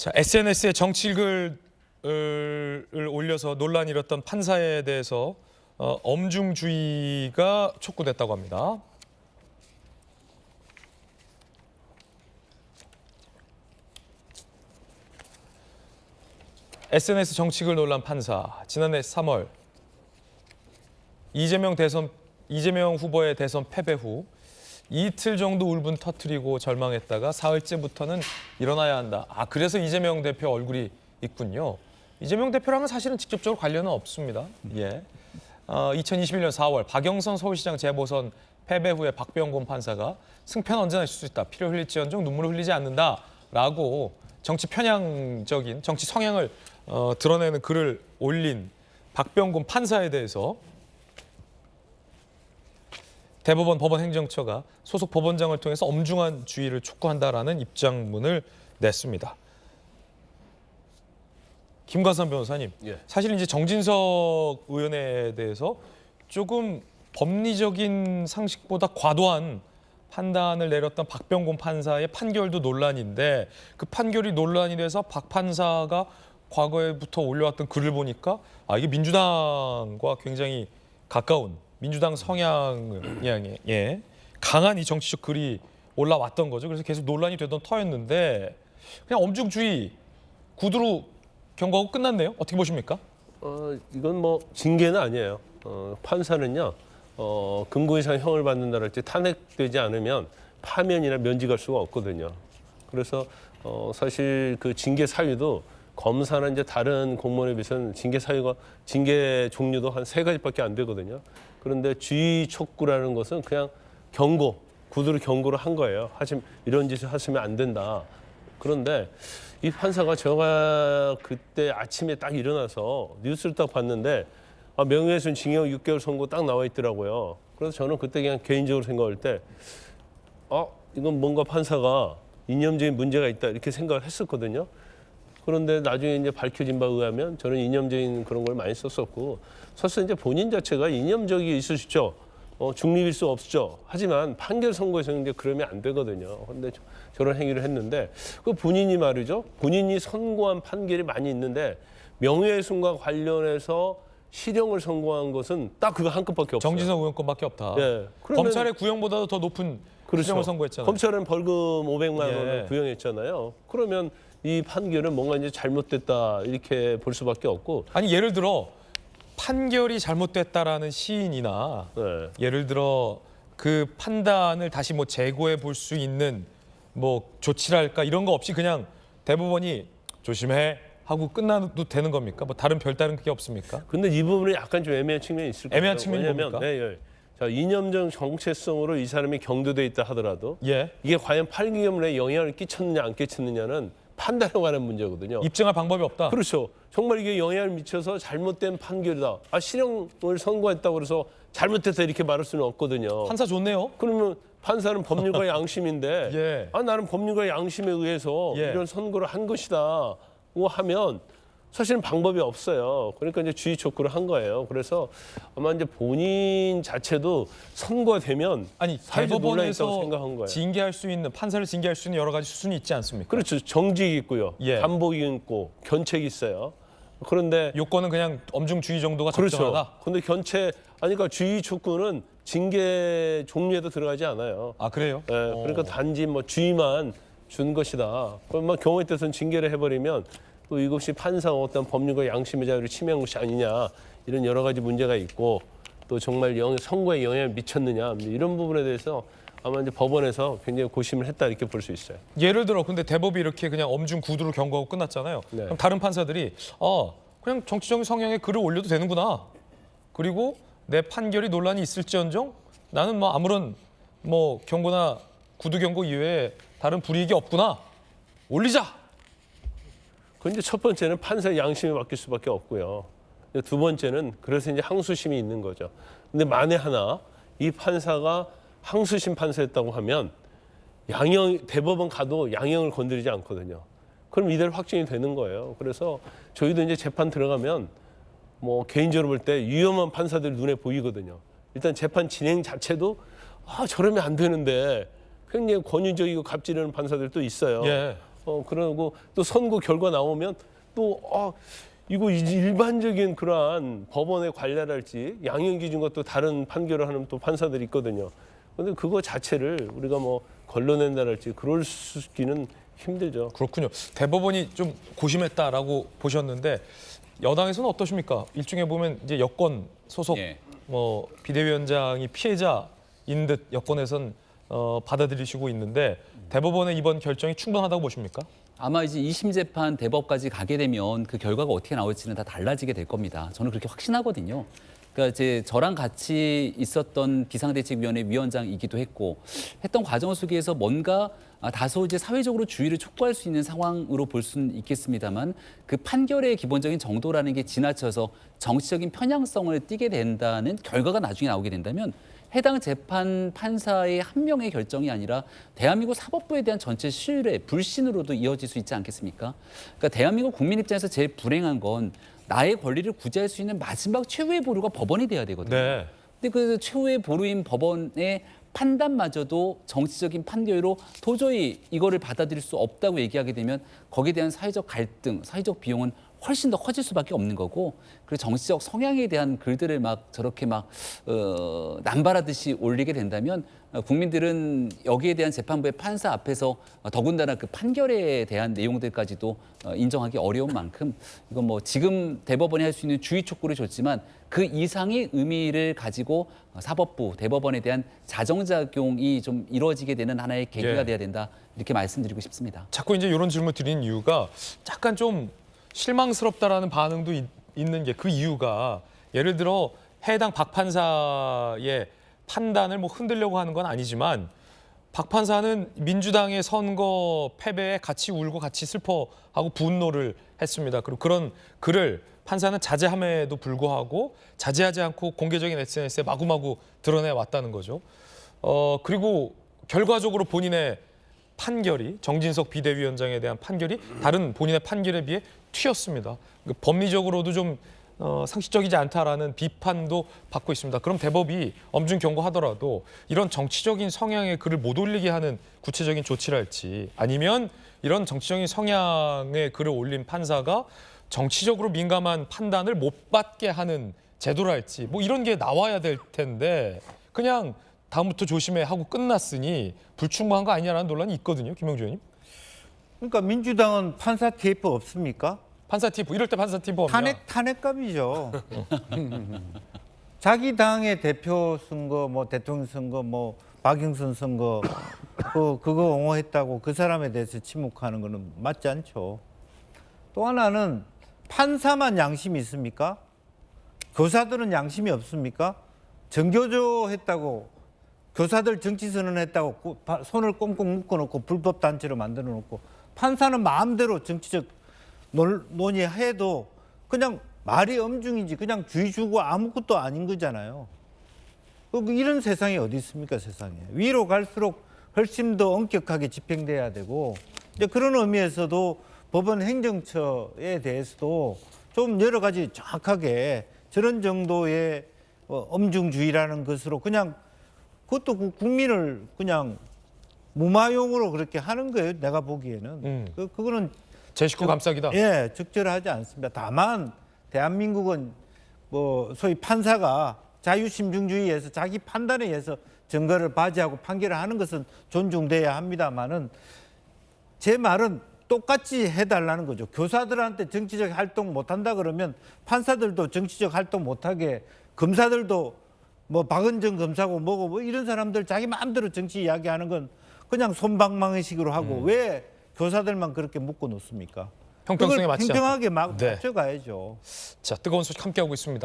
자, SNS에 정치글을 올려서 논란이 일었던 판사에 대해서 엄중주의가 촉구됐다고 합니다. SNS 정치글 논란 판사, 지난해 3월 이재명 후보의 대선 패배 후 이틀 정도 울분 터뜨리고 절망했다가 사흘째부터는 일어나야 한다. 아, 그래서 이재명 대표 얼굴이 있군요. 이재명 대표랑은 사실은 직접적으로 관련은 없습니다. 예. 2021년 4월 박영선 서울시장 재보선 패배 후에 박병곤 판사가 승패는 언제나 있을 수 있다. 피를 흘릴지언정 눈물을 흘리지 않는다라고 정치 편향적인 정치 성향을 드러내는 글을 올린 박병곤 판사에 대해서 대법원 법원행정처가 소속 법원장을 통해서 엄중한 주의를 촉구한다라는 입장문을 냈습니다. 김관삼 변호사님, 예. 사실 이제 정진석 의원에 대해서 조금 법리적인 상식보다 과도한 판단을 내렸던 박병곤 판사의 판결도 논란인데 그 판결이 논란이 돼서 박 판사가 과거에부터 올려왔던 글을 보니까 이게 민주당과 굉장히 가까운 민주당 성향을 강한 이 정치적 글이 올라왔던 거죠. 그래서 계속 논란이 되던 터였는데 그냥 엄중주의 구두로 경고하고 끝났네요. 어떻게 보십니까? 이건 뭐 징계는 아니에요. 판사는요, 금고 이상 형을 받는다 할 때 탄핵되지 않으면 파면이나 면직할 수가 없거든요. 그래서 사실 그 징계 사유도 검사나 이제 다른 공무원에 비해서는 징계 종류도 한 3가지밖에 안 되거든요. 그런데 주의 촉구라는 것은 그냥 경고, 구두로 경고를 한 거예요. 이런 짓을 하시면 안 된다. 그런데 이 판사가 제가 그때 아침에 딱 일어나서 뉴스를 딱 봤는데 명예훼손 징역 6개월 선고 딱 나와 있더라고요. 그래서 저는 그때 그냥 개인적으로 생각할 때 이건 뭔가 판사가 이념적인 문제가 있다 이렇게 생각을 했었거든요. 그런데 나중에 이제 밝혀진 바에 의하면 저는 이념적인 그런 걸 많이 썼었고 사실 이제 본인 자체가 이념적이 있을 수 있죠. 중립일 수 없죠. 하지만 판결 선고에서 이제 그러면 안 되거든요. 그런데 저런 행위를 했는데 그 본인이 말이죠. 본인이 선고한 판결이 많이 있는데 명예훼손과 관련해서 실형을 선고한 것은 딱 그거 한 건밖에 없어요. 정진석 의원 건밖에 없다. 예. 검찰의 구형보다도 더 높은 실형을 선고했잖아요. 검찰은 벌금 500만 원을 구형했잖아요. 그러면 이 판결은 뭔가 이제 잘못됐다 이렇게 볼 수밖에 없고. 아니 예를 들어 판결이 잘못됐다라는 시인이나 예를 들어 그 판단을 다시 뭐 재고해 볼 수 있는 뭐 조치랄까 이런 거 없이 그냥 대법원이 조심해 하고 끝나도 되는 겁니까? 뭐 다른 별다른 그게 없습니까? 근데 이 부분은 약간 좀 애매한 측면이 있을 거예요. 애매한 측면이 뭡니까? 자, 이념적 정체성으로 이 사람이 경도돼 있다 하더라도 이게 과연 판결에 영향을 끼쳤느냐 안 끼쳤느냐는 판단에 관한 문제거든요. 입증할 방법이 없다. 그렇죠. 정말 이게 영향을 미쳐서 잘못된 판결이다. 실형을 선고했다고 그래서 잘못됐다 이렇게 말할 수는 없거든요. 판사 좋네요. 그러면 판사는 법률가의 양심인데 나는 법률가의 양심에 의해서 이런 선고를 한 것이다 고 하면 사실은 방법이 없어요. 그러니까 이제 주의 촉구를 한 거예요. 그래서 아마 이제 본인 자체도 선고가 되면 대법원에서 생각한 거예요. 징계할 수 있는 판사를 징계할 수 있는 여러 가지 수순이 있지 않습니까? 그렇죠. 정직이 있고요. 감복이 있고 견책이 있어요. 그런데 요건은 그냥 엄중주의 정도가 그렇죠. 적정하다. 그런데 그러니까 주의 촉구는 징계 종류에도 들어가지 않아요. 아 그래요? 그러니까 단지 뭐 주의만 준 것이다. 그럼 경우에 따라서는 징계를 해버리면 또 이것이 판사가 어떤 법률과 양심의 자유를 침해한 것이 아니냐 이런 여러 가지 문제가 있고 또 정말 선고에 영향을 미쳤느냐 이런 부분에 대해서 아마 이제 법원에서 굉장히 고심을 했다 이렇게 볼 수 있어요. 예를 들어 근데 대법이 이렇게 그냥 엄중 구두로 경고하고 끝났잖아요. 그럼 다른 판사들이 그냥 정치적인 성향의 글을 올려도 되는구나. 그리고 내 판결이 논란이 있을지언정 나는 뭐 아무런 뭐 경고나 구두 경고 이외에 다른 불이익이 없구나. 올리자. 근데 첫 번째는 판사의 양심이 바뀔 수밖에 없고요. 두 번째는 그래서 이제 항소심이 있는 거죠. 근데 만에 하나 이 판사가 항소심 판사였다고 하면 대법원 가도 양형을 건드리지 않거든요. 그럼 이대로 확정이 되는 거예요. 그래서 저희도 이제 재판 들어가면 뭐 개인적으로 볼 때 위험한 판사들 눈에 보이거든요. 일단 재판 진행 자체도 저러면 안 되는데 굉장히 권위적이고 갑질하는 판사들도 있어요. 그러고 또 선고 결과 나오면 또 이거 일반적인 그러한 법원의 관례랄지 양형 기준과 또 다른 판결을 하는 또 판사들이 있거든요. 근데 그거 자체를 우리가 뭐 걸러낸다랄지 그럴 수기는 힘들죠. 그렇군요. 대법원이 좀 고심했다라고 보셨는데 여당에서는 어떠십니까? 일종의 보면 이제 여권 소속 예. 비대위원장이 피해자인 듯 여권에선 받아들이시고 있는데 대법원의 이번 결정이 충분하다고 보십니까? 아마 이제 2심 재판 대법까지 가게 되면 그 결과가 어떻게 나올지는 다 달라지게 될 겁니다. 저는 그렇게 확신하거든요. 그러니까 이제 저랑 같이 있었던 비상대책위원회 위원장이기도 했고 했던 과정 속에서 뭔가 다소 이제 사회적으로 주의를 촉구할 수 있는 상황으로 볼 수는 있겠습니다만 그 판결의 기본적인 정도라는 게 지나쳐서 정치적인 편향성을 띠게 된다는 결과가 나중에 나오게 된다면 해당 재판 판사의 한 명의 결정이 아니라 대한민국 사법부에 대한 전체 신뢰, 불신으로도 이어질 수 있지 않겠습니까? 그러니까 대한민국 국민 입장에서 제일 불행한 건 나의 권리를 구제할 수 있는 마지막 최후의 보루가 법원이 돼야 되거든요. 네. 근데 그 최후의 보루인 법원의 판단마저도 정치적인 판결로 도저히 이거를 받아들일 수 없다고 얘기하게 되면 거기에 대한 사회적 갈등, 사회적 비용은 훨씬 더 커질 수밖에 없는 거고 그리고 정치적 성향에 대한 글들을 막 저렇게 막 남발하듯이 올리게 된다면 국민들은 여기에 대한 재판부의 판사 앞에서 더군다나 그 판결에 대한 내용들까지도 인정하기 어려운 만큼 이건 뭐 지금 대법원이 할 수 있는 주의 촉구를 줬지만 그 이상의 의미를 가지고 사법부, 대법원에 대한 자정작용이 좀 이루어지게 되는 하나의 계기가 예. 돼야 된다 이렇게 말씀드리고 싶습니다. 자꾸 이제 이런 질문 드리는 이유가 약간 좀 실망스럽다라는 반응도 있는 게 그 이유가 예를 들어 해당 박 판사의 판단을 뭐 흔들려고 하는 건 아니지만 박 판사는 민주당의 선거 패배에 같이 울고 같이 슬퍼하고 분노를 했습니다. 그리고 그런 글을 판사는 자제함에도 불구하고 자제하지 않고 공개적인 SNS에 마구마구 드러내 왔다는 거죠. 그리고 결과적으로 본인의 판결이 정진석 비대위원장에 대한 판결이 다른 본인의 판결에 비해 튀었습니다. 법리적으로도 좀 상식적이지 않다라는 비판도 받고 있습니다. 그럼 대법이 엄중 경고하더라도 이런 정치적인 성향의 글을 못 올리게 하는 구체적인 조치를 할지 아니면 이런 정치적인 성향의 글을 올린 판사가 정치적으로 민감한 판단을 못 받게 하는 제도를 할지 뭐 이런 게 나와야 될 텐데 그냥 다음부터 조심해 하고 끝났으니 불충분한 거 아니냐라는 논란이 있거든요. 김영주 의원님. 그러니까 민주당은 판사 TF 없습니까? 판사 TF 이럴 때 판사 TF 없냐? 탄핵감이죠. 자기 당의 대표 선거, 뭐 대통령 선거, 뭐 박영선 선거 그거 옹호했다고 그 사람에 대해서 침묵하는 거는 맞지 않죠. 또 하나는 판사만 양심이 있습니까? 교사들은 양심이 없습니까? 정교조 했다고 교사들 정치 선언했다고 손을 꽁꽁 묶어놓고 불법 단체로 만들어놓고 판사는 마음대로 정치적 논의해도 그냥 말이 엄중이지 그냥 주의 주고 아무것도 아닌 거잖아요. 이런 세상이 어디 있습니까, 세상에. 위로 갈수록 훨씬 더 엄격하게 집행돼야 되고 이제 그런 의미에서도 법원 행정처에 대해서도 좀 여러 가지 정확하게 저런 정도의 엄중주의라는 것으로 그냥 그것도 국민을 그냥 무마용으로 그렇게 하는 거예요. 내가 보기에는. 그거는 제 식구 감싸기다. 예, 적절하지 않습니다. 다만 대한민국은 뭐 소위 판사가 자유심증주의에서 자기 판단에 의해서 증거를 바지하고 판결을 하는 것은 존중돼야 합니다만은 제 말은 똑같이 해달라는 거죠. 교사들한테 정치적 활동 못한다 그러면 판사들도 정치적 활동 못하게 검사들도 뭐 박은정 검사고 뭐고 뭐 이런 사람들 자기 마음대로 정치 이야기하는 건 그냥 솜방망이식으로 하고 왜 교사들만 그렇게 묶어 놓습니까? 형평성에 맞지 않고. 평평하게 네. 맞춰가야죠. 자, 뜨거운 소식 함께하고 있습니다.